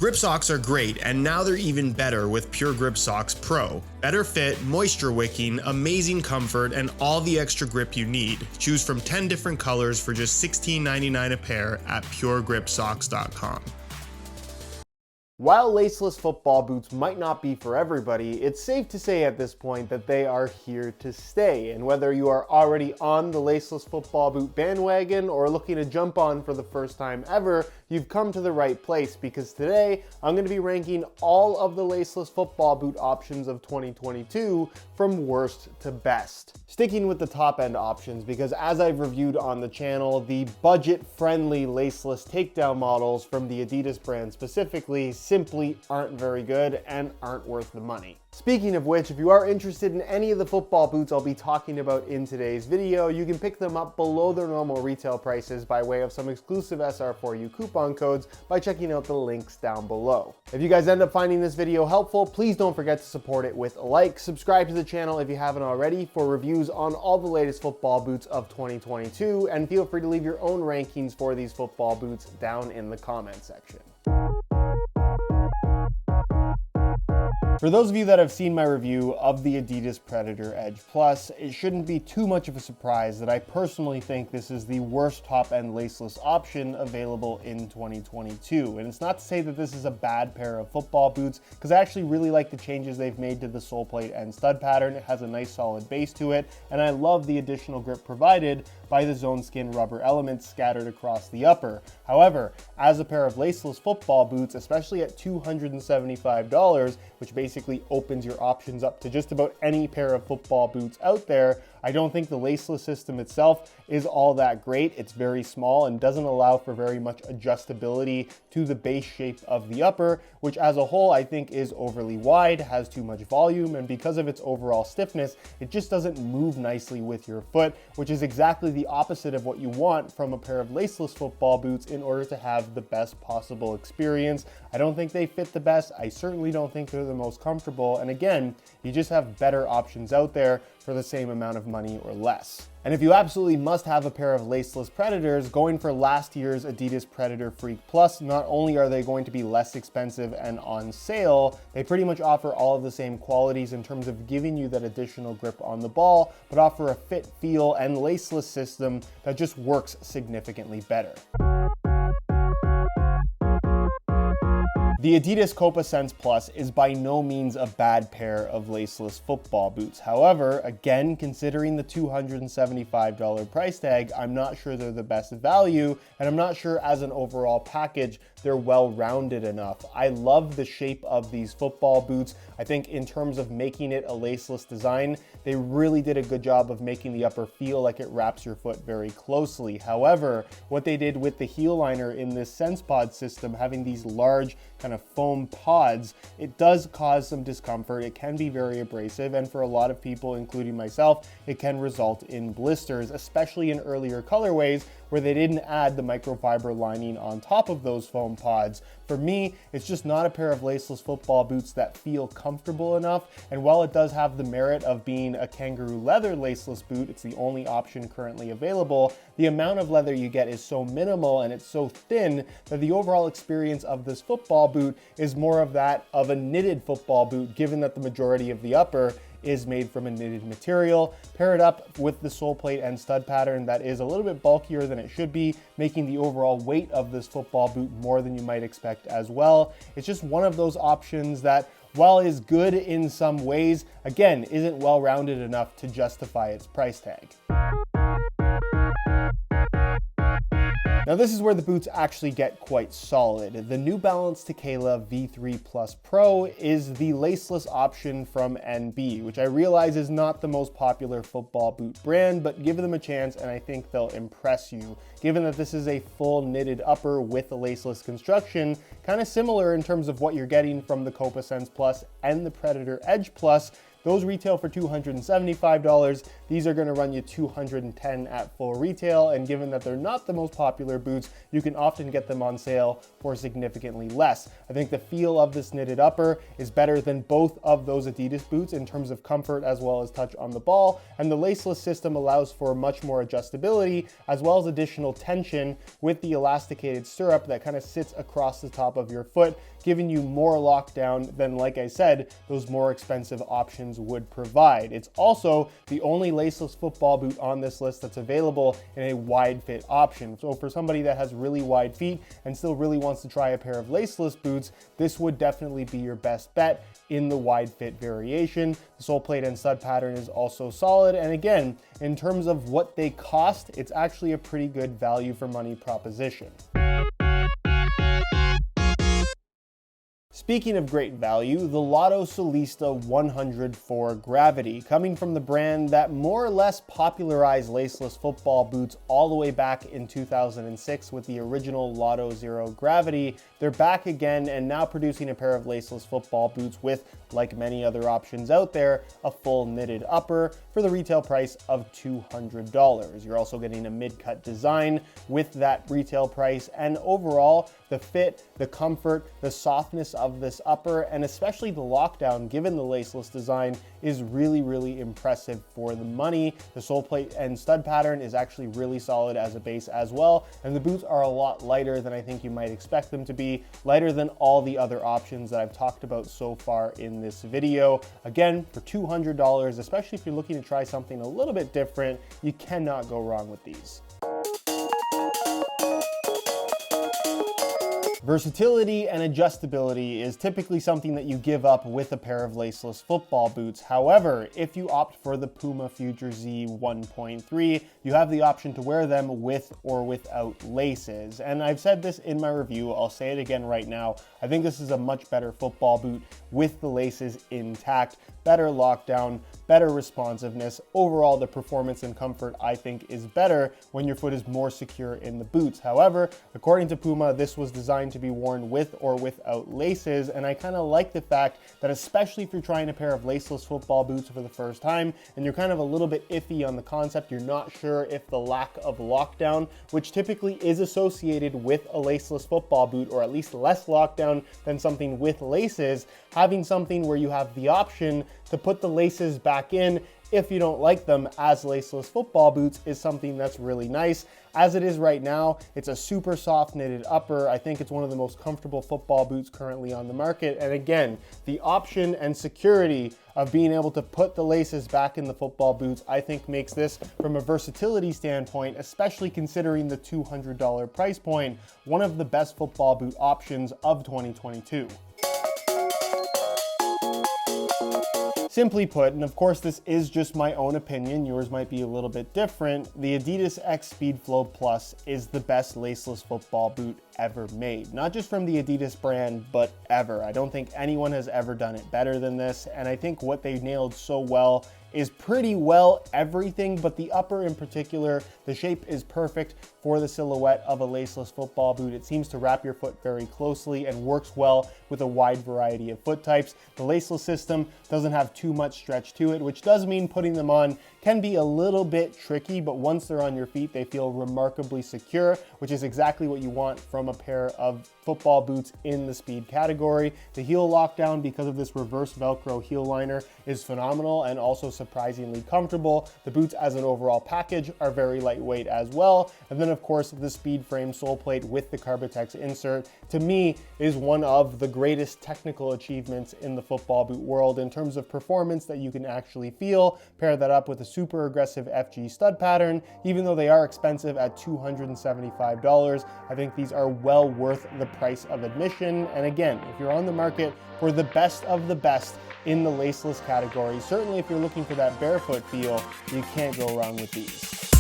Grip socks are great, and now they're even better with Pure Grip Socks Pro. Better fit, moisture wicking, amazing comfort, and all the extra grip you need. Choose from 10 different colors for just $16.99 a pair at puregripsocks.com. While laceless football boots might not be for everybody, it's safe to say at this point that they are here to stay. And whether you are already on the laceless football boot bandwagon or looking to jump on for the first time ever, you've come to the right place, because today I'm going to be ranking all of the laceless football boot options of 2022 from worst to best. Sticking with the top end options, because as I've reviewed on the channel, the budget-friendly laceless takedown models from the Adidas brand specifically simply aren't very good and aren't worth the money. Speaking of which, if you are interested in any of the football boots I'll be talking about in today's video, you can pick them up below their normal retail prices by way of some exclusive SR4U coupon codes by checking out the links down below. If you guys end up finding this video helpful, please don't forget to support it with a like, subscribe to the channel if you haven't already for reviews on all the latest football boots of 2022, and feel free to leave your own rankings for these football boots down in the comment section. For those of you that have seen my review of the Adidas Predator Edge Plus, it shouldn't be too much of a surprise that I personally think this is the worst top-end laceless option available in 2022. And it's not to say that this is a bad pair of football boots, because I actually really like the changes they've made to the sole plate and stud pattern. It has a nice solid base to it, and I love the additional grip provided by the zone skin rubber elements scattered across the upper. However, as a pair of laceless football boots, especially at $275, which basically opens your options up to just about any pair of football boots out there, I don't think the laceless system itself is all that great. It's very small and doesn't allow for very much adjustability to the base shape of the upper, which as a whole I think is overly wide, has too much volume, and because of its overall stiffness, it just doesn't move nicely with your foot, which is exactly the opposite of what you want from a pair of laceless football boots in order to have the best possible experience. I don't think they fit the best. I certainly don't think they're the most comfortable. And again, you just have better options out there for the same amount of money or less. And if you absolutely must have a pair of laceless Predators, going for last year's Adidas Predator Freak Plus, not only are they going to be less expensive and on sale, they pretty much offer all of the same qualities in terms of giving you that additional grip on the ball, but offer a fit, feel, and laceless system that just works significantly better. The Adidas Copa Sense Plus is by no means a bad pair of laceless football boots. However, again, considering the $275 price tag, I'm not sure they're the best value, and I'm not sure as an overall package they're well-rounded enough. I love the shape of these football boots. I think in terms of making it a laceless design, they really did a good job of making the upper feel like it wraps your foot very closely. However, what they did with the heel liner in this Sense Pod system, having these large kind of foam pods, it does cause some discomfort. It can be very abrasive, and for a lot of people, including myself, it can result in blisters, especially in earlier colorways where they didn't add the microfiber lining on top of those foam pods. For me, it's just not a pair of laceless football boots that feel comfortable enough, and while it does have the merit of being a kangaroo leather laceless boot, it's the only option currently available, the amount of leather you get is so minimal and it's so thin that the overall experience of this football boot is more of that of a knitted football boot, given that the majority of the upper is made from a knitted material. Pair it up with the sole plate and stud pattern that is a little bit bulkier than it should be, making the overall weight of this football boot more than you might expect as well. It's just one of those options that, while is good in some ways, again, isn't well-rounded enough to justify its price tag. Now this is where the boots actually get quite solid. The New Balance Tekela V3 Plus Pro is the laceless option from NB, which I realize is not the most popular football boot brand, but give them a chance and I think they'll impress you. Given that this is a full knitted upper with a laceless construction, kind of similar in terms of what you're getting from the Copa Sense Plus and the Predator Edge Plus, Those retail for $275. These are going to run you $210 at full retail, and given that they're not the most popular boots, you can often get them on sale for significantly less. I think the feel of this knitted upper is better than both of those Adidas boots in terms of comfort as well as touch on the ball, and the laceless system allows for much more adjustability as well as additional tension with the elasticated stirrup that kind of sits across the top of your foot, giving you more lockdown than, like I said, those more expensive options would provide. It's also the only laceless football boot on this list that's available in a wide fit option. So for somebody that has really wide feet and still really wants to try a pair of laceless boots, this would definitely be your best bet in the wide fit variation. The sole plate and stud pattern is also solid, and again, in terms of what they cost, it's actually a pretty good value for money proposition. Speaking of great value, the Lotto Solista 104 Gravity, coming from the brand that more or less popularized laceless football boots all the way back in 2006 with the original Lotto Zero Gravity. They're back again and now producing a pair of laceless football boots with, like many other options out there, a full knitted upper for the retail price of $200. You're also getting a mid-cut design with that retail price, and overall, the fit, the comfort, the softness of this upper, and especially the lockdown given the laceless design is really, really impressive for the money. The sole plate and stud pattern is actually really solid as a base as well, and the boots are a lot lighter than I think you might expect them to be, lighter than all the other options that I've talked about so far in this video. Again, for $200, especially if you're looking to try something a little bit different, you cannot go wrong with these. Versatility and adjustability is typically something that you give up with a pair of laceless football boots. However, if you opt for the Puma Future Z 1.3, you have the option to wear them with or without laces. And I've said this in my review, I'll say it again right now. I think this is a much better football boot with the laces intact, better lockdown, better responsiveness. Overall, the performance and comfort I think is better when your foot is more secure in the boots. However, according to Puma, this was designed to be worn with or without laces, and I kind of like the fact that, especially if you're trying a pair of laceless football boots for the first time and you're kind of a little bit iffy on the concept, you're not sure if the lack of lockdown, which typically is associated with a laceless football boot, or at least less lockdown than something with laces, having something where you have the option to put the laces back in if you don't like them as laceless football boots is something that's really nice. As it is right now, it's a super soft knitted upper. I think it's one of the most comfortable football boots currently on the market. And again, the option and security of being able to put the laces back in the football boots, I think makes this, from a versatility standpoint, especially considering the $200 price point, one of the best football boot options of 2022. Simply put, and of course this is just my own opinion, yours might be a little bit different, the Adidas X Speedflow Plus is the best laceless football boot ever made. Not just from the Adidas brand, but ever. I don't think anyone has ever done it better than this, and I think what they nailed so well is pretty well everything, but the upper in particular, the shape is perfect for the silhouette of a laceless football boot. It seems to wrap your foot very closely and works well with a wide variety of foot types. The laceless system doesn't have too much stretch to it, which does mean putting them on can be a little bit tricky, but once they're on your feet, they feel remarkably secure, which is exactly what you want from a pair of football boots in the speed category. The heel lockdown, because of this reverse Velcro heel liner, is phenomenal and also surprisingly comfortable. The boots as an overall package are very lightweight as well. And then of course, the speed frame sole plate with the Carbitex insert, to me, is one of the greatest technical achievements in the football boot world in terms of performance that you can actually feel. Pair that up with a super aggressive FG stud pattern. Even though they are expensive at $275, I think these are well worth the price of admission. And again, if you're on the market for the best of the best in the laceless category, certainly if you're looking for that barefoot feel, you can't go wrong with these.